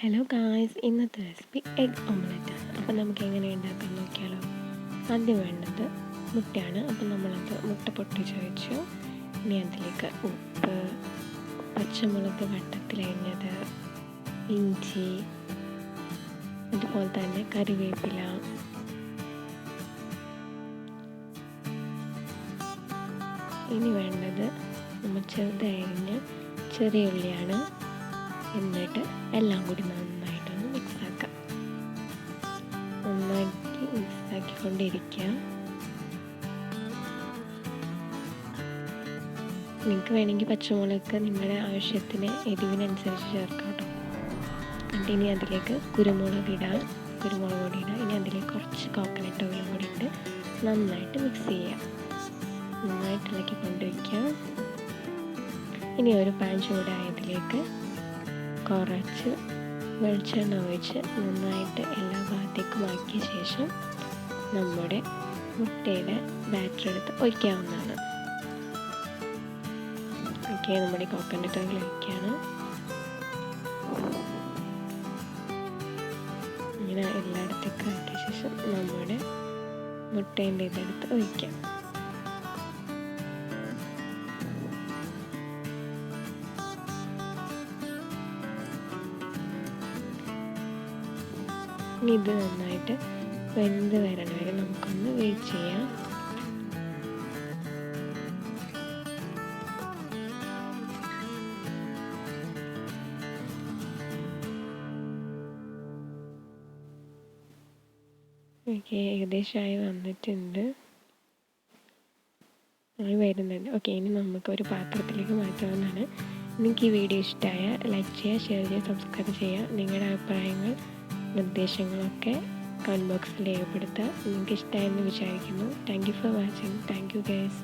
Hello guys, ഇന്നത്തെ recipe egg ഓംലെറ്റാണ്. അപ്പോൾ നമുക്ക് എങ്ങനെ ഉണ്ടാക്കാൻ നോക്കിയാലോ. ആദ്യം വേണ്ടത് മുട്ടയാണ്. അപ്പോൾ നമ്മളത് മുട്ട പൊട്ടിച്ച് വെച്ചു. ഇനി അതിലേക്ക് ഉപ്പ്, പച്ചമുളക് വട്ടത്തിലരിഞ്ഞത്, ഇഞ്ചി, അതുപോലെ തന്നെ കറിവേപ്പില, ഇനി വേണ്ടത് നമ്മൾ ചെറുതരിഞ്ഞ ചെറിയ ഉള്ളിയാണ്. എന്നിട്ട് എല്ലാം കൂടി നന്നായിട്ടൊന്ന് മിക്സാക്കാം. നന്നായിട്ട് മിക്സാക്കിക്കൊണ്ടിരിക്കുക. നിങ്ങൾക്ക് വേണമെങ്കിൽ പച്ചമുളക് നിങ്ങളുടെ ആവശ്യത്തിന് എരിവിനനുസരിച്ച് ചേർക്കാം കേട്ടോ. എന്നിട്ട് ഇനി അതിലേക്ക് കുരുമുളക് പൊടി ഇടാം. ഇനി അതിലേക്ക് കുറച്ച് കോക്കനട്ട് ഓയിലും കൂടി ഇട്ട് നന്നായിട്ട് മിക്സ് ചെയ്യുക. നന്നായിട്ട് ഇളക്കിക്കൊണ്ടിരിക്കുക. ഇനി ഒരു പാൻ ചൂടായതിലേക്ക് കുറച്ച് വെളിച്ചെണ്ണ ഒഴിച്ച് നന്നായിട്ട് എല്ലാ ഭാഗത്തേക്കും ആക്കിയ ശേഷം നമ്മുടെ മുട്ടയുടെ ബാറ്റർ എടുത്ത് ഒഴിക്കാവുന്നതാണ്. ഓക്കെ, നമ്മുടെ കോക്കനട്ട് ഓയിൽ ഒഴിക്കുകയാണ്. ഇങ്ങനെ എല്ലായിടത്തേക്കും ആക്കിയ ശേഷം നമ്മുടെ മുട്ടേൻ്റെ ഇതെടുത്ത് ഒഴിക്കാം. ഇനി ഇത് നന്നായിട്ട് വെന്ത് വരണ വരെ നമുക്കൊന്ന് വെയിറ്റ് ചെയ്യാം. ഓക്കെ, ഏകദേശമായി വന്നിട്ടുണ്ട്, വരുന്നുണ്ട്. ഓക്കെ, ഇനി നമുക്ക് ഒരു പാത്രത്തിലേക്ക് മാറ്റാവുന്നതാണ്. നിങ്ങൾക്ക് ഈ വീഡിയോ ഇഷ്ടമായ ലൈക്ക് ചെയ്യുക, ഷെയർ ചെയ്യുക, സബ്സ്ക്രൈബ് ചെയ്യുക. നിങ്ങളുടെ അഭിപ്രായങ്ങൾ, നിർദ്ദേശങ്ങളൊക്കെ കമൻറ്റ് ബോക്സിൽ രേഖപ്പെടുത്തുക. നിങ്ങൾക്ക് ഇഷ്ടമായെന്ന് വിചാരിക്കുന്നു. Thank you for watching. Thank you guys.